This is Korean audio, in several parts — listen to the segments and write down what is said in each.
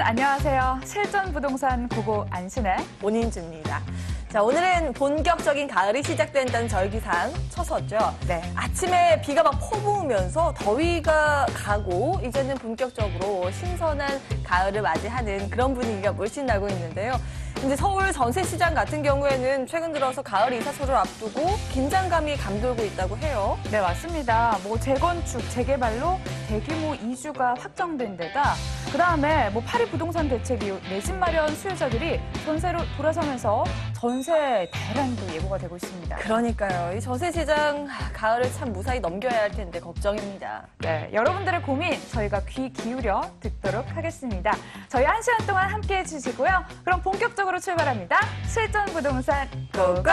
안녕하세요. 실전부동산 고고 안신혜 원인주입니다. 자, 오늘은 본격적인 가을이 시작된다는 절기상 처서죠. 네. 아침에 비가 막 퍼부으면서 더위가 가고 이제는 본격적으로 신선한 가을을 맞이하는 그런 분위기가 물씬 나고 있는데요. 이제 서울 전세시장 같은 경우에는 최근 들어서 가을 이사철을 앞두고 긴장감이 감돌고 있다고 해요. 네, 맞습니다. 재건축, 재개발로 대규모 이주가 확정된 데다 그다음에 파리 부동산 대책 이후 내 집 마련 수요자들이 전세로 돌아서면서 전세 대란도 예고가 되고 있습니다. 그러니까요. 이 전세시장 가을을 참 무사히 넘겨야 할 텐데 걱정입니다. 네, 여러분들의 고민 저희가 귀 기울여 듣도록 하겠습니다. 저희 1시간 동안 함께해 주시고요. 그럼 본격적으로 출발합니다. 실전부동산 고고!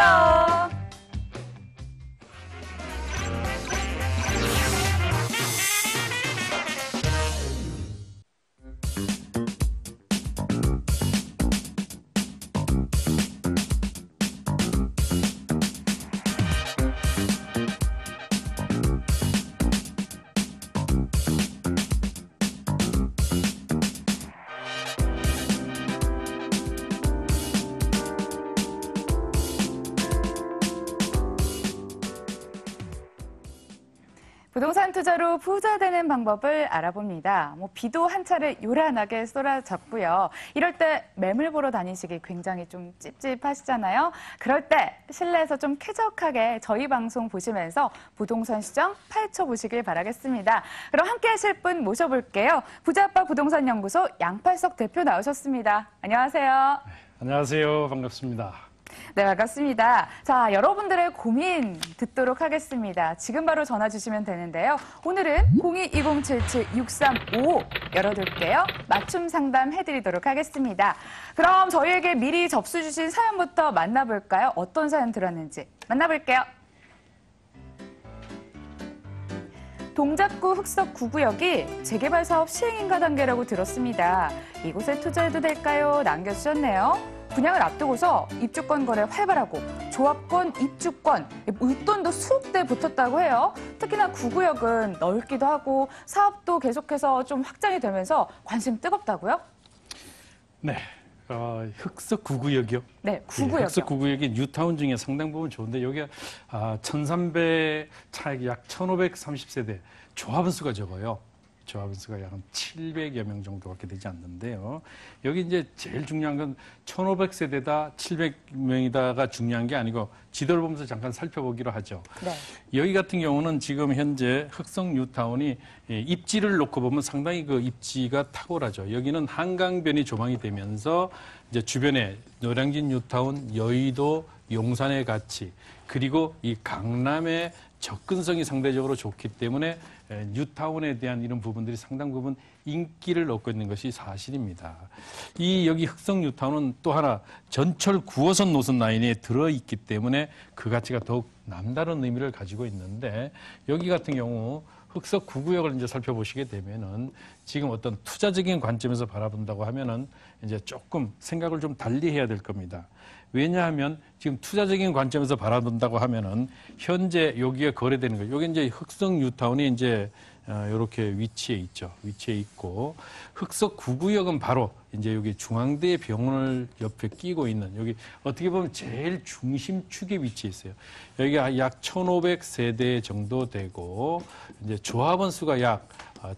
부동산 투자로 부자 되는 방법을 알아봅니다. 비도 한 차례 요란하게 쏟아졌고요. 이럴 때 매물 보러 다니시기 굉장히 좀 찝찝하시잖아요. 그럴 때 실내에서 좀 쾌적하게 저희 방송 보시면서 부동산 시장 파헤쳐 보시길 바라겠습니다. 그럼 함께 하실 분 모셔볼게요. 부자아빠 부동산연구소 양팔석 대표 나오셨습니다. 안녕하세요. 네, 안녕하세요. 반갑습니다. 네, 반갑습니다. 자, 여러분들의 고민 듣도록 하겠습니다. 지금 바로 전화 주시면 되는데요. 오늘은 02-2077-6355 열어둘게요. 맞춤 상담 해드리도록 하겠습니다. 그럼 저희에게 미리 접수 주신 사연부터 만나볼까요? 어떤 사연 들었는지 만나볼게요. 동작구 흑석 9구역이 재개발 사업 시행인가 단계라고 들었습니다. 이곳에 투자해도 될까요? 남겨주셨네요. 분양을 앞두고서 입주권 거래 활발하고 조합권, 입주권, 웃돈도 수억 대 붙었다고 해요. 특히나 9구역은 넓기도 하고 사업도 계속해서 좀 확장이 되면서 관심 뜨겁다고요? 네, 흑석 9구역이요? 네, 9구역이요. 흑석 9구역이 뉴타운 중에 상당 부분 좋은데 여기가 1,300 차액 약 1,530세대, 조합원 수가 적어요. 조합원 수가 약 700여 명 정도밖에 되지 않는데요. 여기 이제 제일 중요한 건 1,500세대다 700명이다가 중요한 게 아니고 지도를 보면서 잠깐 살펴보기로 하죠. 네. 여기 같은 경우는 지금 현재 흑석 뉴타운이 입지를 놓고 보면 상당히 그 입지가 탁월하죠. 여기는 한강변이 조망이 되면서 이제 주변에 노량진 뉴타운, 여의도, 용산의 가치, 그리고 이 강남의 접근성이 상대적으로 좋기 때문에 뉴타운에 대한 이런 부분들이 상당 부분 인기를 얻고 있는 것이 사실입니다. 여기 흑석 뉴타운은 또 하나 전철 9호선 노선 라인에 들어있기 때문에 그 가치가 더욱 남다른 의미를 가지고 있는데 여기 같은 경우 흑석 9구역을 이제 살펴보시게 되면은 지금 어떤 투자적인 관점에서 바라본다고 하면은 이제 조금 생각을 좀 달리 해야 될 겁니다. 왜냐하면 지금 투자적인 관점에서 바라본다고 하면은 현재 여기에 거래되는 거, 여기 이제 흑석 뉴타운이 이제 이렇게 위치해 있죠. 위치해 있고 흑석 9구역은 바로 이제 여기 중앙대 병원을 옆에 끼고 있는 여기 어떻게 보면 제일 중심축에 위치해 있어요. 여기가 약 1,500세대 정도 되고 이제 조합원 수가 약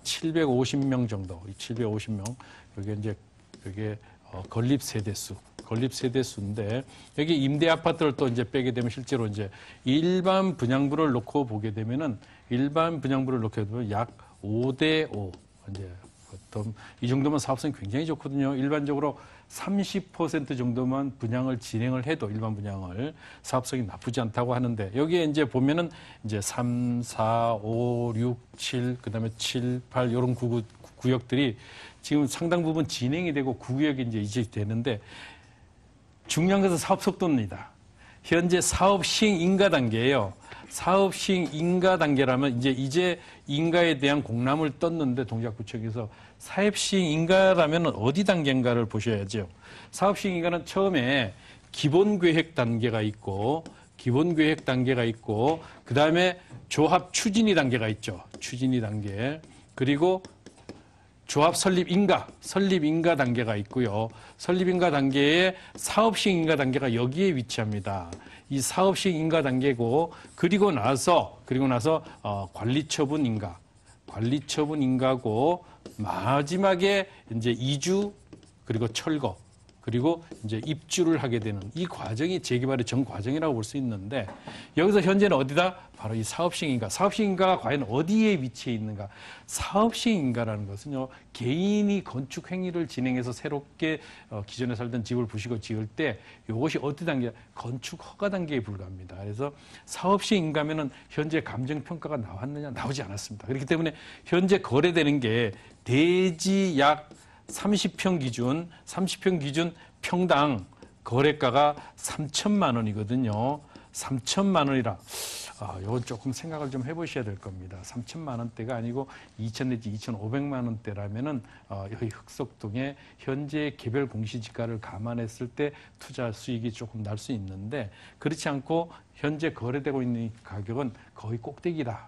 750명 정도, 750명. 여기 이제 여기 건립 세대수. 건립 세대수인데 여기 임대 아파트를 또 이제 빼게 되면 실제로 이제 일반 분양부를 놓고 보게 되면은 일반 분양부를 놓게 되면 약 5대5 이제 보통 이 정도면 사업성이 굉장히 좋거든요. 일반적으로 30% 정도만 분양을 진행을 해도 일반 분양을 사업성이 나쁘지 않다고 하는데 여기에 이제 보면은 이제 3, 4, 5, 6, 7 그다음에 7, 8 이런 구역들이 지금 상당 부분 진행이 되고 9구역이 이제 이직되는데 중요한 것은 사업 속도입니다. 현재 사업 시행 인가 단계예요. 사업 시행 인가 단계라면 이제 인가에 대한 공람을 떴는데 동작구청에서 사업 시행 인가라면 어디 단계인가를 보셔야죠. 사업 시행 인가는 처음에 기본 계획 단계가 있고 그다음에 조합 추진이 단계가 있죠. 추진이 단계. 그리고 조합 설립 인가 단계가 있고요. 설립 인가 단계에 사업식 인가 단계가 여기에 위치합니다. 이 사업식 인가 단계고 그리고 나서 관리 처분 인가고 마지막에 이제 이주 그리고 철거 그리고 이제 입주를 하게 되는 이 과정이 재개발의 전 과정이라고 볼 수 있는데 여기서 현재는 어디다? 바로 이 사업식 인가. 사업식 인가가 과연 어디에 위치해 있는가? 사업식 인가라는 것은요, 개인이 건축 행위를 진행해서 새롭게 기존에 살던 집을 부시고 지을 때 이것이 어디 단계? 건축 허가 단계에 불과합니다. 그래서 사업식 인가면은 현재 감정평가가 나왔느냐? 나오지 않았습니다. 그렇기 때문에 현재 거래되는 게 대지 약 30평 기준 평당 거래가가 3천만 원이거든요. 3천만 원이라, 이건 조금 생각을 좀 해보셔야 될 겁니다. 3천만 원대가 아니고 2천 내지 2,500만 원대라면은, 여기 흑석동의 현재 개별 공시지가를 감안했을 때 투자 수익이 조금 날 수 있는데, 그렇지 않고 현재 거래되고 있는 이 가격은 거의 꼭대기다.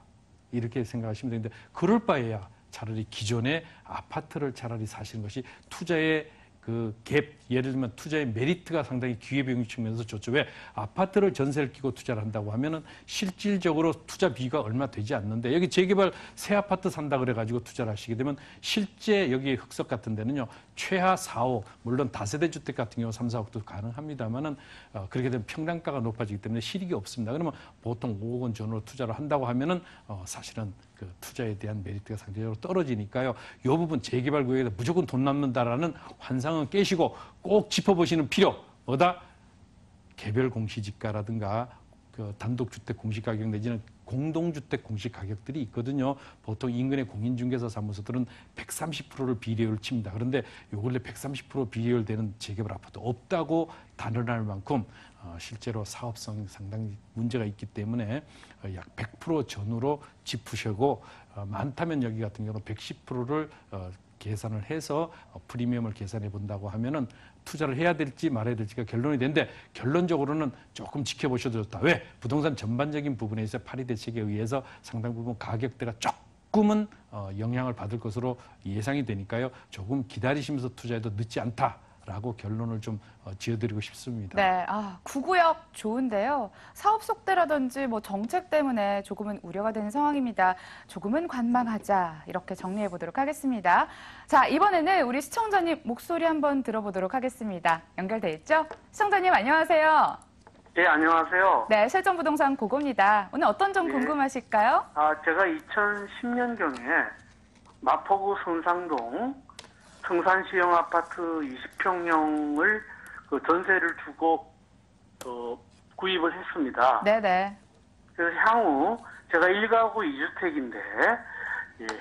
이렇게 생각하시면 되는데, 그럴 바에야 차라리 기존의 아파트를 차라리 사시는 것이 투자의 그 갭, 예를 들면 투자의 메리트가 상당히 기회비용 측면에서 좋죠. 왜? 아파트를 전세를 끼고 투자를 한다고 하면은 실질적으로 투자 비가 얼마 되지 않는데 여기 재개발 새 아파트 산다 그래가지고 투자를 하시게 되면 실제 여기 흑석 같은 데는요, 최하 4억, 물론 다세대 주택 같은 경우 3, 4억도 가능합니다만은 그렇게 되면 평당가가 높아지기 때문에 실익이 없습니다. 그러면 보통 5억 원 전후로 투자를 한다고 하면은 사실은 그 투자에 대한 메리트가 상대적으로 떨어지니까요. 이 부분 재개발 구역에서 무조건 돈 남는다라는 환상은 깨시고 꼭 짚어보시는 필요. 뭐다? 개별 공시지가라든가 그 단독주택 공시가격 내지는 공동주택 공시가격들이 있거든요. 보통 인근의 공인중개사 사무소들은 130%를 비례율을 칩니다. 그런데 요 근래 130% 비례율 되는 재개발 아파트 없다고 단언할 만큼 실제로 사업성 상당히 문제가 있기 때문에 약 100% 전후로 짚으시고 많다면 여기 같은 경우는 110%를 계산을 해서 프리미엄을 계산해 본다고 하면은 투자를 해야 될지 말아야 될지가 결론이 되는데 결론적으로는 조금 지켜보셔도 좋다. 왜? 부동산 전반적인 부분에 있어 파리 대책에 의해서 상당 부분 가격대가 조금은 영향을 받을 것으로 예상이 되니까요. 조금 기다리시면서 투자해도 늦지 않다라고 결론을 좀 지어드리고 싶습니다. 네, 구구역 좋은데요. 사업 속도라든지 뭐 정책 때문에 조금은 우려가 되는 상황입니다. 조금은 관망하자 이렇게 정리해 보도록 하겠습니다. 자, 이번에는 우리 시청자님 목소리 한번 들어보도록 하겠습니다. 연결돼 있죠? 시청자님 안녕하세요. 네, 안녕하세요. 네, 실전부동산 고고입니다. 오늘 어떤 점 궁금하실까요? 제가 2010년경에 마포구 성상동 성산시형 아파트 20평형을 그 전세를 주고 구입을 했습니다. 네네. 그래서 향후 제가 1가구 2주택인데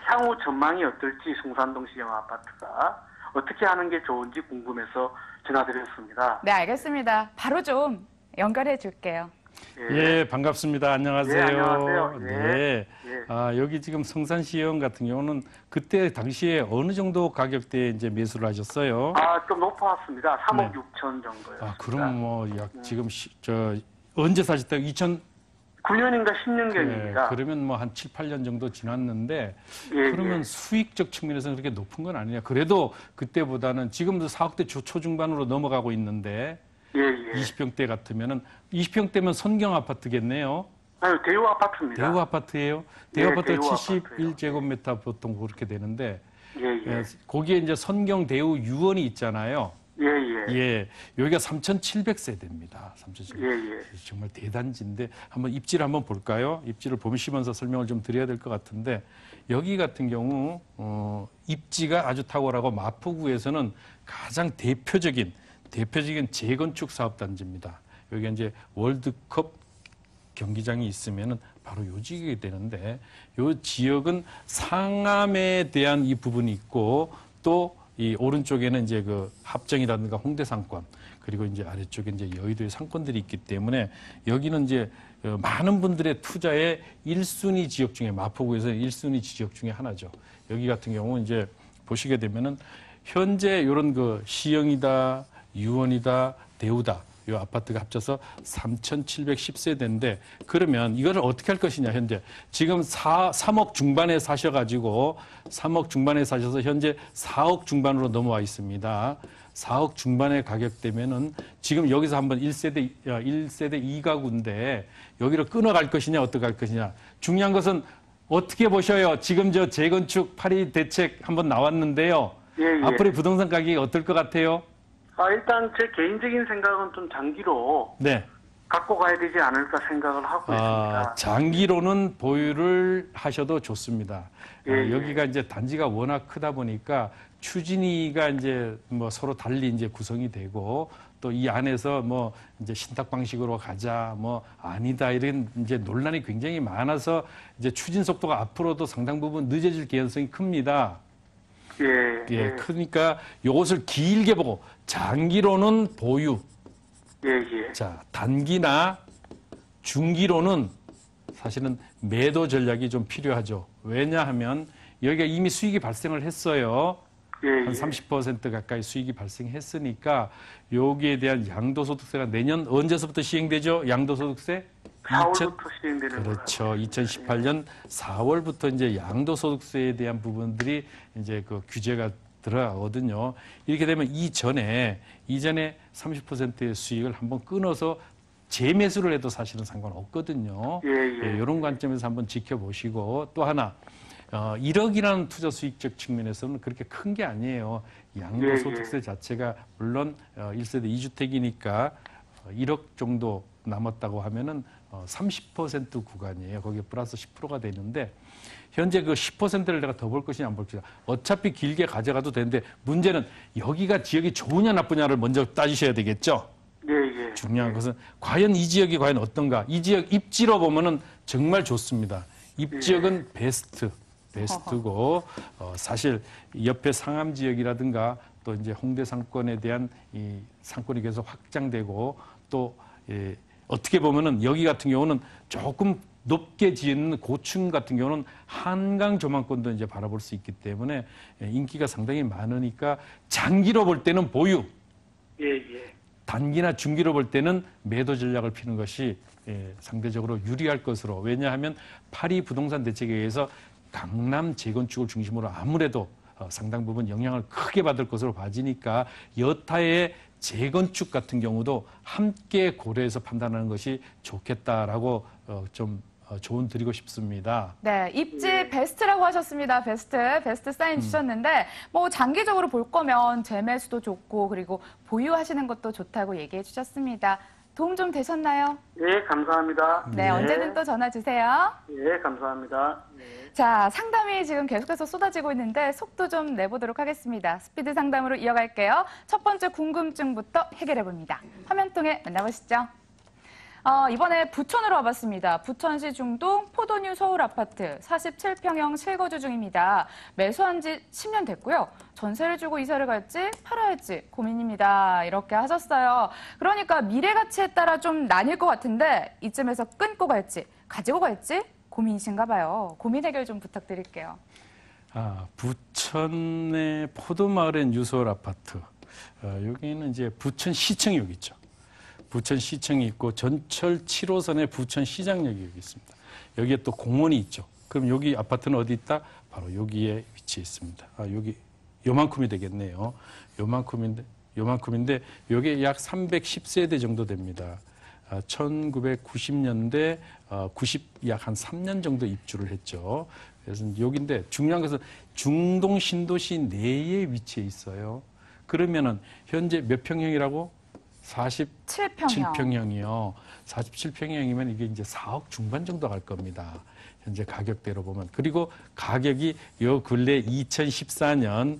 향후 전망이 어떨지 성산동 시형 아파트가 어떻게 하는 게 좋은지 궁금해서 전화드렸습니다. 네, 알겠습니다. 바로 좀 연결해 줄게요. 예, 반갑습니다. 안녕하세요. 예, 안녕하세요. 네. 예. 여기 지금 성산시형 같은 경우는 그때 당시에 어느 정도 가격대에 이제 매수를 하셨어요? 좀 높았습니다. 3억 네. 6천 정도요. 그럼 뭐 약 지금 언제 사셨다고? 9년인가 10년경입니다. 그러면 뭐 한 7, 8년 정도 지났는데 예, 그러면 수익적 측면에서는 그렇게 높은 건 아니냐. 그래도 그때보다는 지금도 4억대 초중반으로 넘어가고 있는데 예. 20평대 같으면은 20평대면 선경 아파트겠네요. 아유, 대우 아파트입니다. 대우 아파트예요. 대우 예, 아파트 대우 71제곱미터 보통 그렇게 되는데 예. 거기에 이제 선경 대우 유원이 있잖아요. 예. 여기가 3,700세대입니다. 3,700. 예. 정말 대단지인데 한번 입지를 한번 볼까요? 입지를 보시면서 설명을 좀 드려야 될 것 같은데 여기 같은 경우 입지가 아주 탁월하고 마포구에서는 가장 대표적인 재건축 사업 단지입니다. 여기 이제 월드컵 경기장이 있으면은 바로 요 지역이 되는데 요 지역은 상암에 대한 이 부분이 있고 또 이 오른쪽에는 이제 그 합정이라든가 홍대 상권 그리고 이제 아래쪽에 이제 여의도의 상권들이 있기 때문에 여기는 이제 많은 분들의 투자의 1순위 지역 중에 마포구에서 1순위 지역 중에 하나죠. 여기 같은 경우 이제 보시게 되면은 현재 이런 그 시형이다, 유원이다, 대우다 이 아파트가 합쳐서 3,710세대인데 그러면 이거를 어떻게 할 것이냐 현재 지금 3억 중반에 사셔가지고 3억 중반에 사셔서 현재 4억 중반으로 넘어와 있습니다. 4억 중반의 가격대면은 지금 여기서 한번 1세대 2가구인데 여기를 끊어갈 것이냐 어떻게 할 것이냐 중요한 것은 어떻게 보셔요? 지금 저 재건축 파리 대책 한번 나왔는데요. 예, 예. 앞으로의 부동산 가격이 어떨 것 같아요? 일단 제 개인적인 생각은 좀 장기로 네. 갖고 가야 되지 않을까 생각을 하고 있습니다. 장기로는 보유를 하셔도 좋습니다. 예, 예. 여기가 이제 단지가 워낙 크다 보니까 추진위가 이제 뭐 서로 달리 이제 구성이 되고 또 이 안에서 뭐 이제 신탁 방식으로 가자 뭐 아니다 이런 이제 논란이 굉장히 많아서 이제 추진 속도가 앞으로도 상당 부분 늦어질 개연성이 큽니다. 예, 예, 그러니까 이것을 길게 보고 장기로는 보유. 예, 예. 자, 단기나 중기로는 사실은 매도 전략이 좀 필요하죠. 왜냐하면 여기가 이미 수익이 발생을 했어요. 예, 한 예. 30% 가까이 수익이 발생했으니까 여기에 대한 양도소득세가 내년 언제서부터 시행되죠? 양도소득세? 4월부터 시행되는 거죠. 그렇죠. 2018년 4월부터 이제 양도소득세에 대한 부분들이 이제 그 규제가 들어가거든요. 이렇게 되면 이전에 30%의 수익을 한번 끊어서 재매수를 해도 사실은 상관없거든요. 예, 예. 이런 관점에서 한번 지켜보시고 또 하나 1억이라는 투자 수익적 측면에서는 그렇게 큰 게 아니에요. 양도소득세 자체가 물론 1세대 2주택이니까 1억 정도 남았다고 하면은 30% 구간이에요. 거기에 플러스 10%가 되는데 현재 그 10%를 내가 더 볼 것이냐 안 볼 것이냐. 어차피 길게 가져가도 되는데 문제는 여기가 지역이 좋으냐 나쁘냐를 먼저 따지셔야 되겠죠. 예, 예. 중요한 것은 과연 이 지역이 과연 어떤가. 이 지역 입지로 보면은 정말 좋습니다. 입지역은 베스트고 사실 옆에 상암 지역이라든가 또 이제 홍대 상권에 대한 이 상권이 계속 확장되고 또 어떻게 보면은 여기 같은 경우는 조금 높게 지은 고층 같은 경우는 한강 조망권도 이제 바라볼 수 있기 때문에 인기가 상당히 많으니까 장기로 볼 때는 보유, 예, 예. 단기나 중기로 볼 때는 매도 전략을 피는 것이 상대적으로 유리할 것으로. 왜냐하면 파리 부동산 대책에 의해서 강남 재건축을 중심으로 아무래도 상당 부분 영향을 크게 받을 것으로 봐지니까 여타의 재건축 같은 경우도 함께 고려해서 판단하는 것이 좋겠다라고 좀 조언 드리고 싶습니다. 네, 입지 베스트라고 하셨습니다. 베스트 사인 주셨는데 뭐 장기적으로 볼 거면 재매수도 좋고 그리고 보유하시는 것도 좋다고 얘기해 주셨습니다. 도움 좀 되셨나요? 예, 감사합니다. 네, 언제든 또 전화 주세요. 예, 감사합니다. 예. 자, 상담이 지금 계속해서 쏟아지고 있는데 속도 좀 내보도록 하겠습니다. 스피드 상담으로 이어갈게요. 첫 번째 궁금증부터 해결해 봅니다. 화면 통해 만나보시죠. 이번에 부천으로 와봤습니다. 부천시 중동 포도뉴 서울 아파트 47평형 실거주 중입니다. 매수한 지 10년 됐고요. 전세를 주고 이사를 갈지 팔아야지 고민입니다. 이렇게 하셨어요. 그러니까 미래 가치에 따라 좀 나뉠 것 같은데 이쯤에서 끊고 갈지 가지고 갈지 고민이신가 봐요. 고민 해결 좀 부탁드릴게요. 부천의 포도마을의 뉴서울 아파트. 여기는 이제 부천시청이 여기 있죠. 부천시청이 있고 전철 7호선의 부천시장역이 여기 있습니다. 여기에 또 공원이 있죠. 그럼 여기 아파트는 어디 있다? 바로 여기에 위치해 있습니다. 여기 요만큼이 되겠네요. 요만큼인데 여기에 약 310세대 정도 됩니다. 1990년대 약 한 3년 정도 입주를 했죠. 그래서 여기인데 중요한 것은 중동 신도시 내에 위치해 있어요. 그러면은 현재 몇 평형이라고? 47평형이요. 47평형이면 이게 이제 4억 중반 정도 갈 겁니다. 현재 가격대로 보면. 그리고 가격이 요 근래 2014년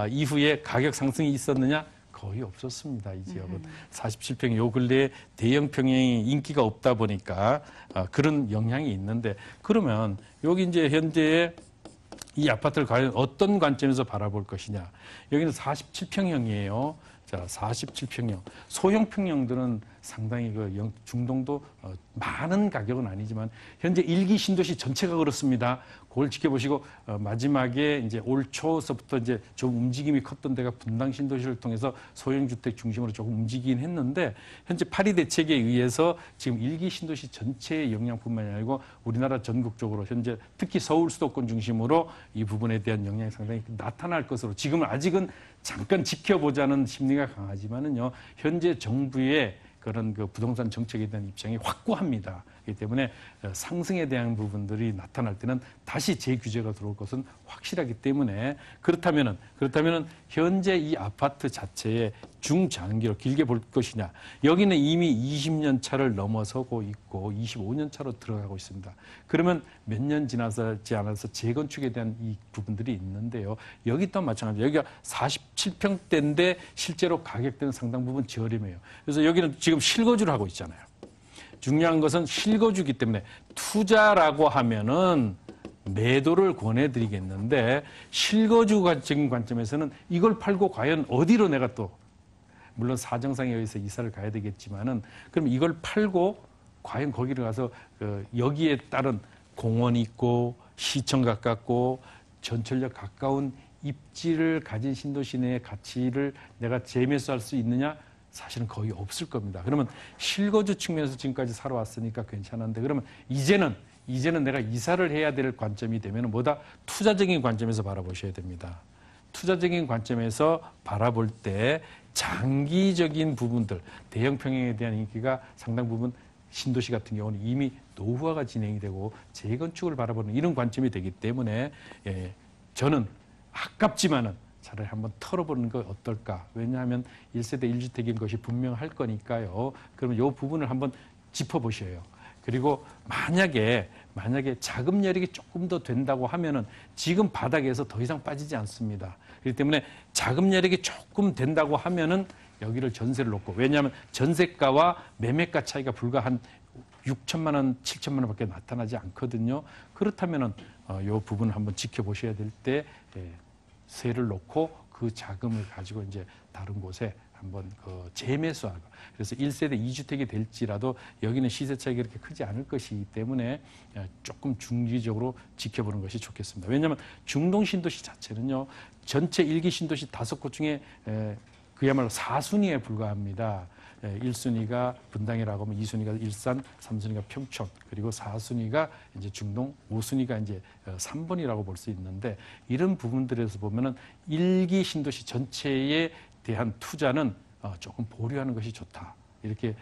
이후에 가격 상승이 있었느냐? 거의 없었습니다. 이 지역은. 47평 요 근래에 대형 평형이 인기가 없다 보니까 그런 영향이 있는데 그러면 여기 이제 현재 이 아파트를 과연 어떤 관점에서 바라볼 것이냐. 여기는 47평형이에요. 자, 47평형. 소형 평형들은 상당히 중동도 많은 가격은 아니지만 현재 1기 신도시 전체가 그렇습니다. 그걸 지켜보시고 마지막에 이제 올 초서부터 이제 좀 움직임이 컸던 데가 분당 신도시를 통해서 소형 주택 중심으로 조금 움직이긴 했는데 현재 파리 대책에 의해서 지금 1기 신도시 전체의 영향뿐만이 아니고 우리나라 전국적으로 현재 특히 서울 수도권 중심으로 이 부분에 대한 영향이 상당히 나타날 것으로 지금은 아직은 잠깐 지켜보자는 심리가 강하지만은요 현재 정부의 그런 그 부동산 정책에 대한 입장이 확고합니다. 그렇기 때문에 상승에 대한 부분들이 나타날 때는 다시 재규제가 들어올 것은 확실하기 때문에 그렇다면은 현재 이 아파트 자체의 중장기로 길게 볼 것이냐. 여기는 이미 20년 차를 넘어서고 있고 25년 차로 들어가고 있습니다. 그러면 몇 년 지나지 않아서 재건축에 대한 이 부분들이 있는데요. 여기 또한 마찬가지입니다. 여기가 47평대인데 실제로 가격대는 상당 부분 저렴해요. 그래서 여기는 지금 실거주를 하고 있잖아요. 중요한 것은 실거주기 때문에 투자라고 하면은 매도를 권해드리겠는데 실거주적인 관점에서는 이걸 팔고 과연 어디로 내가 또 물론 사정상에 의해서 이사를 가야 되겠지만은 그럼 이걸 팔고 과연 거기를 가서 여기에 따른 공원이 있고 시청 가깝고 전철역 가까운 입지를 가진 신도시 내의 가치를 내가 재매수할 수 있느냐? 사실은 거의 없을 겁니다. 그러면 실거주 측면에서 지금까지 살아왔으니까 괜찮은데 그러면 이제는 내가 이사를 해야 될 관점이 되면 뭐다? 투자적인 관점에서 바라보셔야 됩니다. 투자적인 관점에서 바라볼 때 장기적인 부분들, 대형 평형에 대한 인기가 상당 부분 신도시 같은 경우는 이미 노후화가 진행이 되고 재건축을 바라보는 이런 관점이 되기 때문에 저는 아깝지만은 차라리 한번 털어보는 거 어떨까? 왜냐하면 1세대 1주택인 것이 분명할 거니까요. 그러면 이 부분을 한번 짚어보셔요. 그리고 만약에 자금 여력이 조금 더 된다고 하면은 지금 바닥에서 더 이상 빠지지 않습니다. 그렇기 때문에 자금 여력이 조금 된다고 하면은 여기를 전세를 놓고 왜냐하면 전세가와 매매가 차이가 불과 한 6천만 원, 7천만 원밖에 나타나지 않거든요. 그렇다면은 이 부분을 한번 지켜보셔야 될 때 세를 놓고 그 자금을 가지고 이제 다른 곳에 한번 재매수하고 그래서 1세대 2주택이 될지라도 여기는 시세 차이가 그렇게 크지 않을 것이기 때문에 조금 중기적으로 지켜보는 것이 좋겠습니다. 왜냐하면 중동 신도시 자체는요 전체 1기 신도시 5곳 중에 그야말로 4순위에 불과합니다. 1순위가 분당이라고 하면 2순위가 일산, 3순위가 평촌, 그리고 4순위가 이제 중동, 5순위가 이제 3번이라고 볼 수 있는데 이런 부분들에서 보면은 1기 신도시 전체에 대한 투자는 조금 보류하는 것이 좋다. 이렇게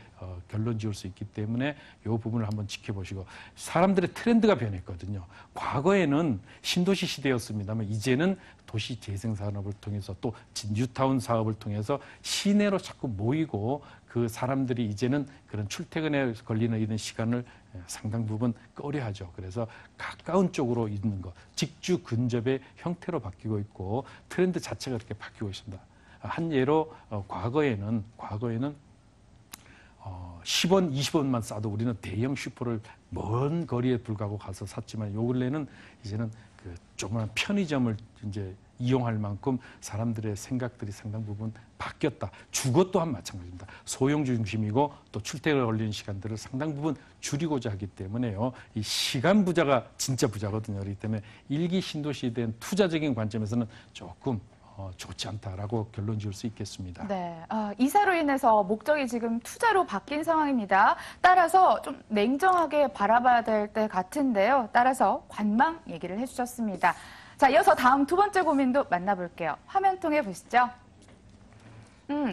결론 지을 수 있기 때문에 이 부분을 한번 지켜보시고 사람들의 트렌드가 변했거든요. 과거에는 신도시 시대였습니다만 이제는 도시 재생 산업을 통해서 또 뉴타운 사업을 통해서 시내로 자꾸 모이고 그 사람들이 이제는 그런 출퇴근에 걸리는 이런 시간을 상당 부분 꺼려하죠. 그래서 가까운 쪽으로 있는 것, 직주 근접의 형태로 바뀌고 있고 트렌드 자체가 그렇게 바뀌고 있습니다. 한 예로 과거에는 10원, 20원만 싸도 우리는 대형 슈퍼를 먼 거리에 불구하고 가서 샀지만 요 근래는 이제는 그 조그만 편의점을 이제 이용할 만큼 사람들의 생각들이 상당 부분 바뀌었다. 주거 또한 마찬가지입니다. 소형주 중심이고 또 출퇴근에 걸리는 시간들을 상당 부분 줄이고자 하기 때문에요. 이 시간 부자가 진짜 부자거든요. 그렇기 때문에 1기 신도시에 대한 투자적인 관점에서는 조금 좋지 않다라고 결론 지을 수 있겠습니다. 네, 이사로 인해서 목적이 지금 투자로 바뀐 상황입니다. 따라서 좀 냉정하게 바라봐야 될 때 같은데요. 따라서 관망 얘기를 해주셨습니다. 자, 이어서 다음 두 번째 고민도 만나볼게요. 화면 통해 보시죠.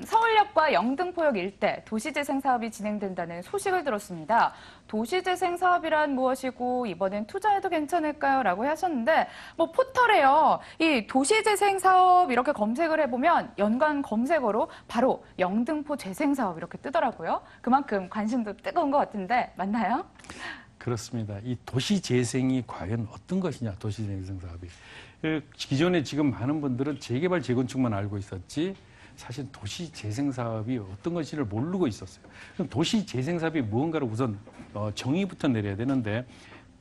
서울역과 영등포역 일대 도시재생 사업이 진행된다는 소식을 들었습니다. 도시재생 사업이란 무엇이고 이번엔 투자해도 괜찮을까요? 라고 하셨는데 포털에요. 이 도시재생 사업 이렇게 검색을 해보면 연관 검색어로 바로 영등포 재생 사업 이렇게 뜨더라고요. 그만큼 관심도 뜨거운 것 같은데 맞나요? 그렇습니다. 이 도시재생이 과연 어떤 것이냐, 도시재생 사업이. 기존에 지금 많은 분들은 재개발, 재건축만 알고 있었지 사실 도시재생사업이 어떤 것인지를 모르고 있었어요. 그럼 도시재생사업이 무언가를 우선 정의부터 내려야 되는데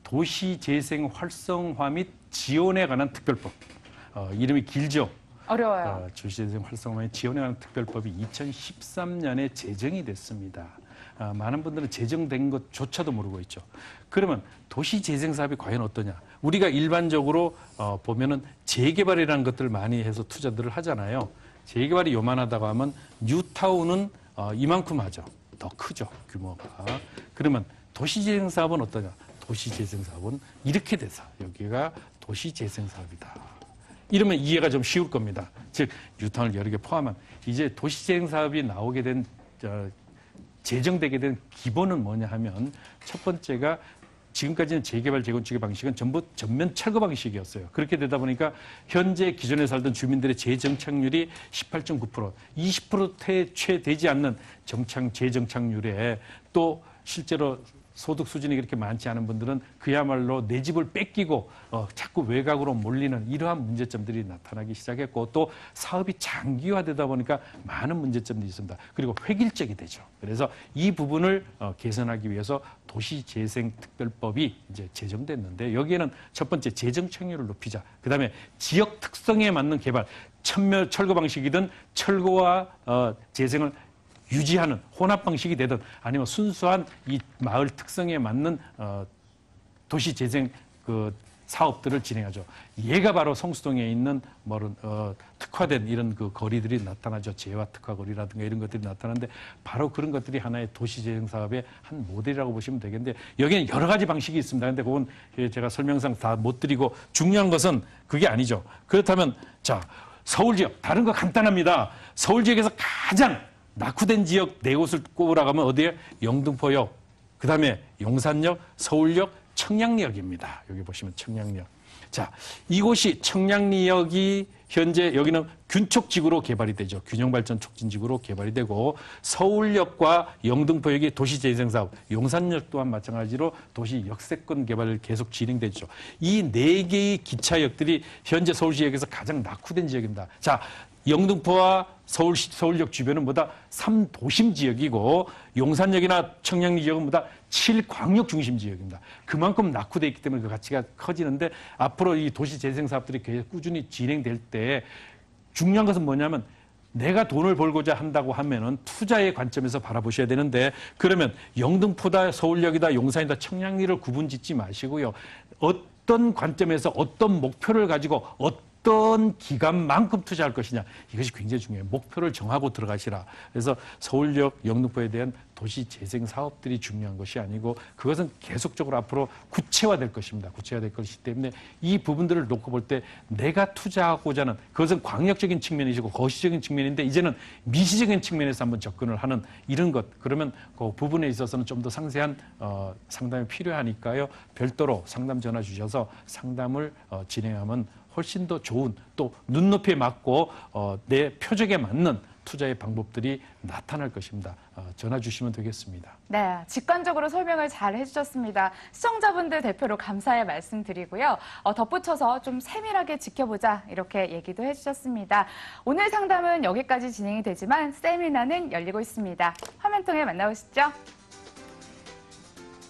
도시재생 활성화 및 지원에 관한 특별법. 이름이 길죠. 어려워요. 도시재생 활성화에 지원에 관한 특별법이 2013년에 제정이 됐습니다. 많은 분들은 제정된 것조차도 모르고 있죠. 그러면 도시재생 사업이 과연 어떠냐? 우리가 일반적으로 보면은 재개발이라는 것들을 많이 해서 투자들을 하잖아요. 재개발이 요만하다고 하면 뉴타운은 이만큼 하죠. 더 크죠, 규모가. 그러면 도시재생 사업은 어떠냐? 도시재생 사업은 이렇게 돼서 여기가 도시재생 사업이다. 이러면 이해가 좀 쉬울 겁니다. 즉 뉴타운을 여러 개 포함한 이제 도시재생 사업이 나오게 된 제정되게 된 기본은 뭐냐 하면 첫 번째가 지금까지는 재개발 재건축의 방식은 전부 전면 철거 방식이었어요. 그렇게 되다 보니까 현재 기존에 살던 주민들의 재정착률이 18.9%, 20%에 채 되지 않는 재정착률에 또 실제로 소득 수준이 그렇게 많지 않은 분들은 그야말로 내 집을 뺏기고 자꾸 외곽으로 몰리는 이러한 문제점들이 나타나기 시작했고 또 사업이 장기화되다 보니까 많은 문제점들이 있습니다. 그리고 획일적이 되죠. 그래서 이 부분을 개선하기 위해서 도시재생특별법이 이제 제정됐는데 여기에는 첫 번째 재정착률을 높이자. 그다음에 지역 특성에 맞는 개발, 철거 방식이든 철거와 재생을 유지하는 혼합 방식이 되든 아니면 순수한 이 마을 특성에 맞는 도시 재생 사업들을 진행하죠. 얘가 바로 성수동에 있는 특화된 이런 거리들이 나타나죠. 재화 특화 거리라든가 이런 것들이 나타나는데 바로 그런 것들이 하나의 도시 재생 사업의 한 모델이라고 보시면 되겠는데 여기는 여러 가지 방식이 있습니다. 근데 그건 제가 설명상 다 못 드리고 중요한 것은 그게 아니죠. 그렇다면 자, 서울 지역 다른 거 간단합니다. 서울 지역에서 가장 낙후된 지역 네 곳을 꼽으라고 하면 어디에? 영등포역, 그다음에 용산역, 서울역, 청량리역입니다. 여기 보시면 청량리역. 자, 이곳이 청량리역이 현재 여기는 균촉지구로 개발이 되죠. 균형발전 촉진지구로 개발이 되고 서울역과 영등포역이 도시재생사업, 용산역 또한 마찬가지로 도시 역세권 개발을 계속 진행되죠. 이 네 개의 기차역들이 현재 서울시역에서 가장 낙후된 지역입니다. 자, 영등포와 서울역 주변은 뭐다? 3도심 지역이고 용산역이나 청량리 지역은 뭐다? 7광역 중심 지역입니다. 그만큼 낙후되어 있기 때문에 그 가치가 커지는데 앞으로 이 도시 재생 사업들이 계속 꾸준히 진행될 때 중요한 것은 뭐냐면 내가 돈을 벌고자 한다고 하면은 투자의 관점에서 바라보셔야 되는데 그러면 영등포다, 서울역이다, 용산이다, 청량리를 구분짓지 마시고요. 어떤 관점에서 어떤 목표를 가지고 어떤 기간만큼 투자할 것이냐 이것이 굉장히 중요해요. 목표를 정하고 들어가시라. 그래서 서울역, 영등포에 대한 도시 재생 사업들이 중요한 것이 아니고 그것은 계속적으로 앞으로 구체화될 것입니다. 구체화될 것이기 때문에 이 부분들을 놓고 볼 때 내가 투자하고자 하는 그것은 광역적인 측면이시고 거시적인 측면인데 이제는 미시적인 측면에서 한번 접근을 하는 이런 것 그러면 그 부분에 있어서는 좀 더 상세한 상담이 필요하니까요. 별도로 상담 전화 주셔서 상담을 진행하면 훨씬 더 좋은 또 눈높이에 맞고 내 표적에 맞는 투자의 방법들이 나타날 것입니다. 전화 주시면 되겠습니다. 네, 직관적으로 설명을 잘 해주셨습니다. 시청자분들 대표로 감사의 말씀드리고요. 덧붙여서 좀 세밀하게 지켜보자 이렇게 얘기도 해주셨습니다. 오늘 상담은 여기까지 진행이 되지만 세미나는 열리고 있습니다. 화면 통해 만나보시죠.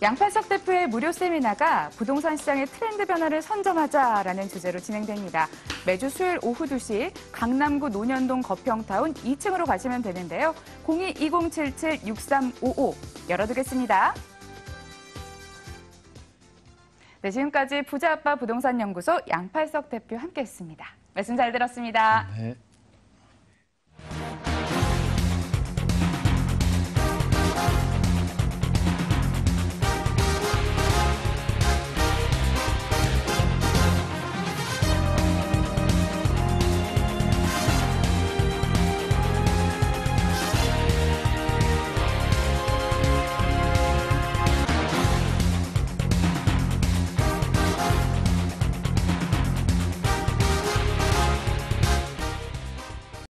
양팔석 대표의 무료 세미나가 부동산 시장의 트렌드 변화를 선점하자라는 주제로 진행됩니다. 매주 수요일 오후 2시 강남구 논현동 거평타운 2층으로 가시면 되는데요. 02-2077-6355 열어두겠습니다. 네, 지금까지 부자아빠 부동산연구소 양팔석 대표 함께했습니다. 말씀 잘 들었습니다. 네.